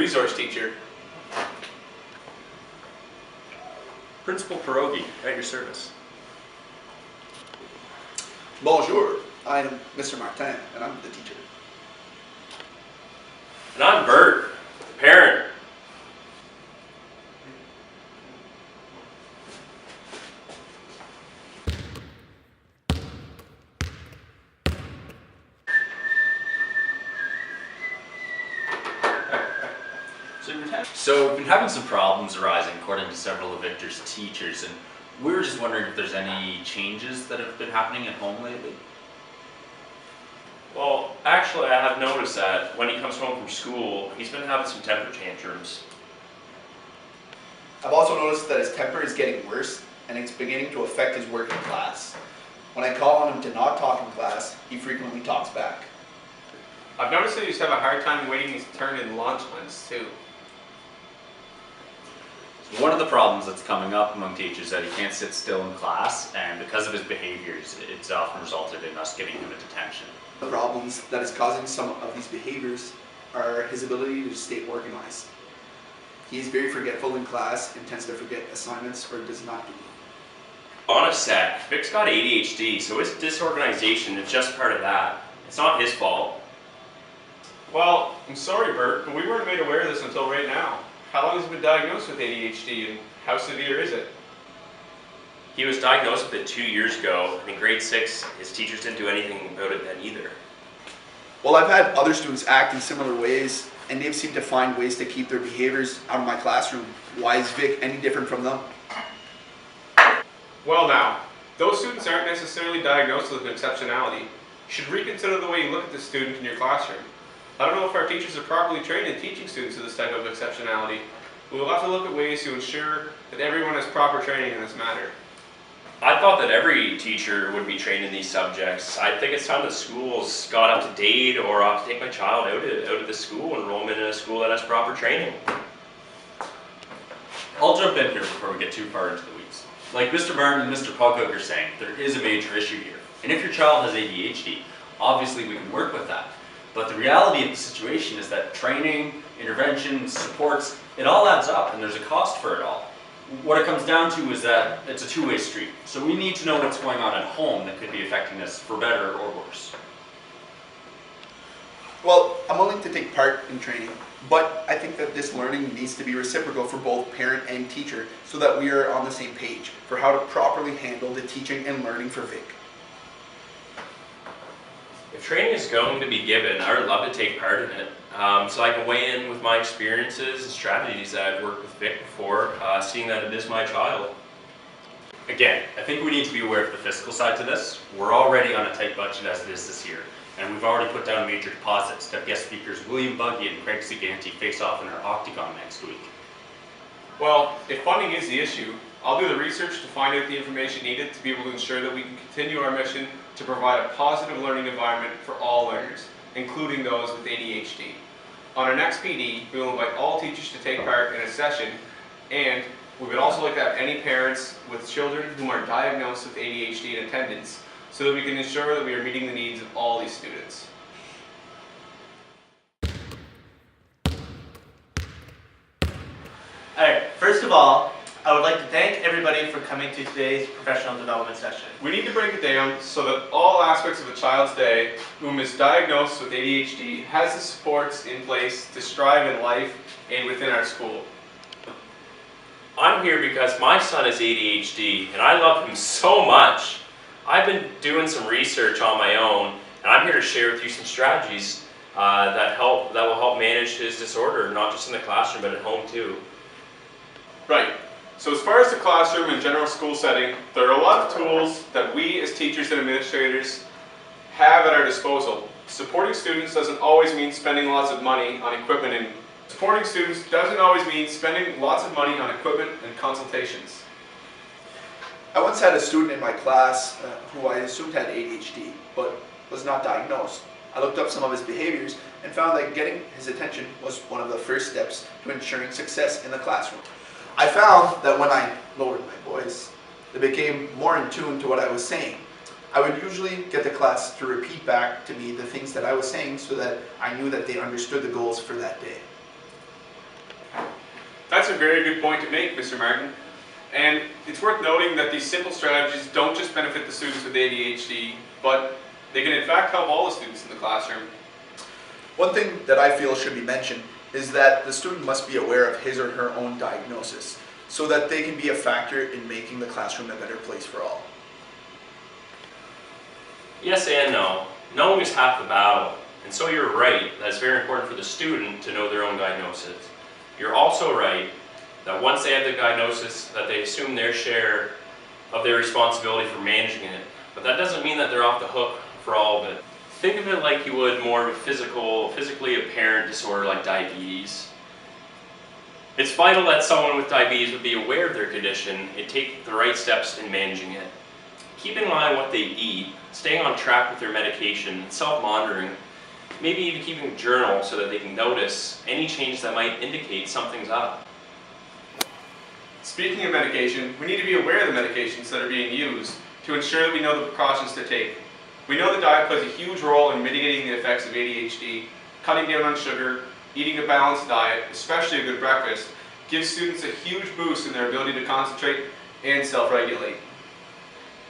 resource teacher. Principal Pierogi, at your service. Bonjour, I am Mr. Martin, and I'm the teacher. And I'm Bert, the parent. So we've been having some problems arising according to several of Victor's teachers, and we were just wondering if there's any changes that have been happening at home lately. Well, actually, I have noticed that when he comes home from school, he's been having some temper tantrums. I've also noticed that his temper is getting worse, and it's beginning to affect his work in class. When I call on him to not talk in class, he frequently talks back. I've noticed that he used to have a hard time waiting his turn in lunch months too. One of the problems that's coming up among teachers is that he can't sit still in class, and because of his behaviors, it's often resulted in us giving him a detention. The problems that is causing some of these behaviors are his ability to stay organized. He is very forgetful in class and tends to forget assignments or does not do them. On a sec, Vic's got ADHD, so his disorganization is just part of that. It's not his fault. Well, I'm sorry, Bert, but we weren't made aware of this until right now. How long has he been diagnosed with ADHD, and how severe is it? He was diagnosed with it 2 years ago, and in grade 6, his teachers didn't do anything about it then either. Well, I've had other students act in similar ways, and they've seemed to find ways to keep their behaviors out of my classroom. Why is Vic any different from them? Well now, those students aren't necessarily diagnosed with an exceptionality. You should reconsider the way you look at the student in your classroom. I don't know if our teachers are properly trained in teaching students with this type of exceptionality. We will have to look at ways to ensure that everyone has proper training in this matter. I thought that every teacher would be trained in these subjects. I think it's time that schools got up to date, or I'll have to take my child out of the school and enroll him in a school that has proper training. I'll jump in here before we get too far into the weeds. Like Mr. Martin and Mr. Pughook are saying, there is a major issue here. And if your child has ADHD, obviously we can work with that. But the reality of the situation is that training, intervention, supports, it all adds up, and there's a cost for it all. What it comes down to is that it's a two-way street. So we need to know what's going on at home that could be affecting us for better or worse. Well, I'm willing to take part in training, but I think that this learning needs to be reciprocal for both parent and teacher so that we are on the same page for how to properly handle the teaching and learning for Vic. If training is going to be given, I would love to take part in it. So I can weigh in with my experiences and strategies that I've worked with Vic before, seeing that it is my child. Again, I think we need to be aware of the fiscal side to this. We're already on a tight budget as it is this year, and we've already put down major deposits to have guest speakers William Buggy and Craig Siganti face off in our Octagon next week. Well, if funding is the issue, I'll do the research to find out the information needed to be able to ensure that we can continue our mission to provide a positive learning environment for all learners, including those with ADHD. On our next PD, we will invite all teachers to take part in a session, and we would also like to have any parents with children who are diagnosed with ADHD in attendance so that we can ensure that we are meeting the needs of all these students. Alright, first of all, I would like to thank everybody for coming to today's professional development session. We need to break it down so that all aspects of a child's day whom is diagnosed with ADHD has the supports in place to strive in life and within our school. I'm here because my son has ADHD and I love him so much. I've been doing some research on my own, and I'm here to share with you some strategies that will help manage his disorder, not just in the classroom but at home too. Right. So as far as the classroom and general school setting, there are a lot of tools that we as teachers and administrators have at our disposal. Supporting students doesn't always mean spending lots of money on equipment, and consultations. I once had a student in my class who I assumed had ADHD, but was not diagnosed. I looked up some of his behaviors and found that getting his attention was one of the first steps to ensuring success in the classroom. I found that when I lowered my voice, they became more in tune to what I was saying. I would usually get the class to repeat back to me the things that I was saying so that I knew that they understood the goals for that day. That's a very good point to make, Mr. Martin. And it's worth noting that these simple strategies don't just benefit the students with ADHD, but they can in fact help all the students in the classroom. One thing that I feel should be mentioned is that the student must be aware of his or her own diagnosis so that they can be a factor in making the classroom a better place for all. Yes and no. Knowing is half the battle. And so you're right that it's very important for the student to know their own diagnosis. You're also right that once they have the diagnosis, that they assume their share of their responsibility for managing it. But that doesn't mean that they're off the hook for all of it. Think of it like you would more of a physically apparent disorder like diabetes. It's vital that someone with diabetes would be aware of their condition and take the right steps in managing it. Keep in mind what they eat, staying on track with their medication, and self-monitoring, maybe even keeping a journal so that they can notice any changes that might indicate something's up. Speaking of medication, we need to be aware of the medications that are being used to ensure that we know the precautions to take. We know that diet plays a huge role in mitigating the effects of ADHD. Cutting down on sugar, eating a balanced diet, especially a good breakfast, gives students a huge boost in their ability to concentrate and self-regulate.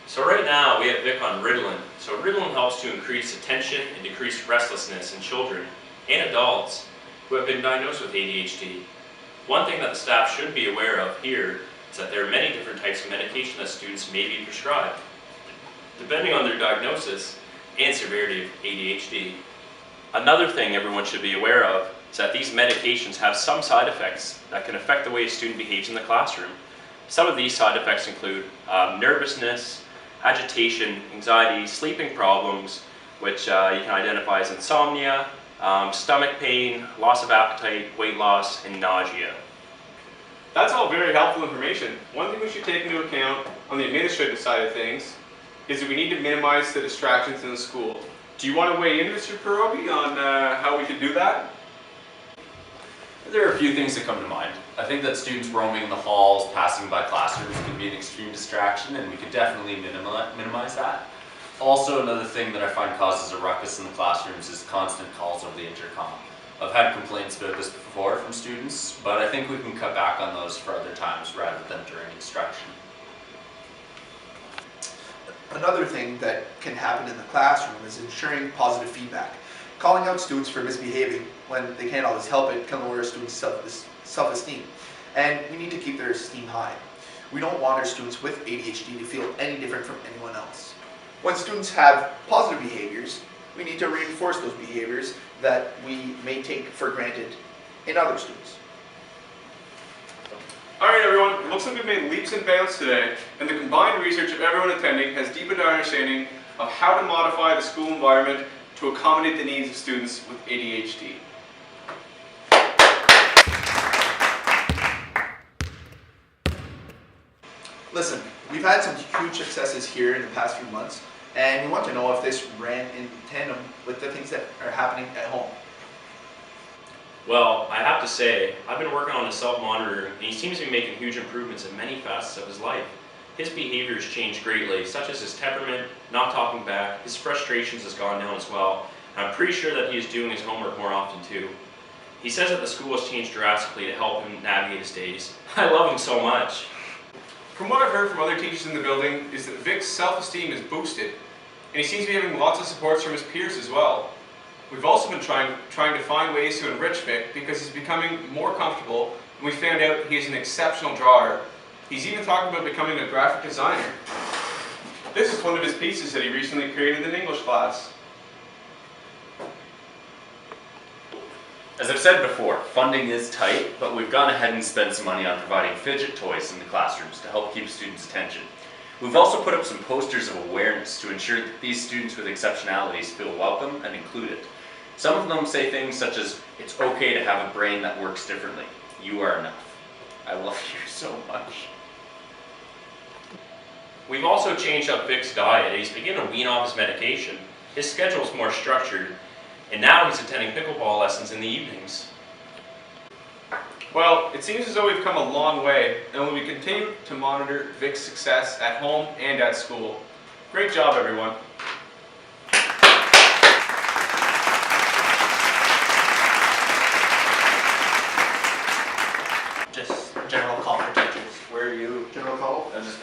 So right now we have Vic on Ritalin. So Ritalin helps to increase attention and decrease restlessness in children and adults who have been diagnosed with ADHD. One thing that the staff should be aware of here is that there are many different types of medication that students may be prescribed, depending on their diagnosis and severity of ADHD. Another thing everyone should be aware of is that these medications have some side effects that can affect the way a student behaves in the classroom. Some of these side effects include nervousness, agitation, anxiety, sleeping problems, which you can identify as insomnia, stomach pain, loss of appetite, weight loss, and nausea. That's all very helpful information. One thing we should take into account on the administrative side of things is that we need to minimize the distractions in the school. Do you want to weigh in, Mr. Perobi, on how we can do that? There are a few things that come to mind. I think that students roaming in the halls, passing by classrooms can be an extreme distraction, and we could definitely minimize that. Also, another thing that I find causes a ruckus in the classrooms is constant calls over the intercom. I've had complaints about this before from students, but I think we can cut back on those for other times rather than during instruction. Another thing that can happen in the classroom is ensuring positive feedback. Calling out students for misbehaving when they can't always help it can lower students' self-esteem, and we need to keep their esteem high. We don't want our students with ADHD to feel any different from anyone else. When students have positive behaviors, we need to reinforce those behaviors that we may take for granted in other students. Alright everyone, it looks like we've made leaps and bounds today, and the combined research of everyone attending has deepened our understanding of how to modify the school environment to accommodate the needs of students with ADHD. Listen, we've had some huge successes here in the past few months, and we want to know if this ran in tandem with the things that are happening at home. Well, I have to say, I've been working on his self-monitoring, and he seems to be making huge improvements in many facets of his life. His behavior has changed greatly, such as his temperament, not talking back, his frustrations has gone down as well, and I'm pretty sure that he is doing his homework more often too. He says that the school has changed drastically to help him navigate his days. I love him so much. From what I've heard from other teachers in the building is that Vic's self-esteem is boosted, and he seems to be having lots of supports from his peers as well. We've also been trying to find ways to enrich Vic because he's becoming more comfortable, and we found out he is an exceptional drawer. He's even talking about becoming a graphic designer. This is one of his pieces that he recently created in English class. As I've said before, funding is tight, but we've gone ahead and spent some money on providing fidget toys in the classrooms to help keep students' attention. We've also put up some posters of awareness to ensure that these students with exceptionalities feel welcome and included. Some of them say things such as, "It's okay to have a brain that works differently. You are enough. I love you so much." We've also changed up Vic's diet. He's beginning to wean off his medication. His schedule is more structured, and now he's attending pickleball lessons in the evenings. Well, it seems as though we've come a long way, and we continue to monitor Vic's success at home and at school. Great job, everyone. Just general call for teachers. Where are you? General call? I'm just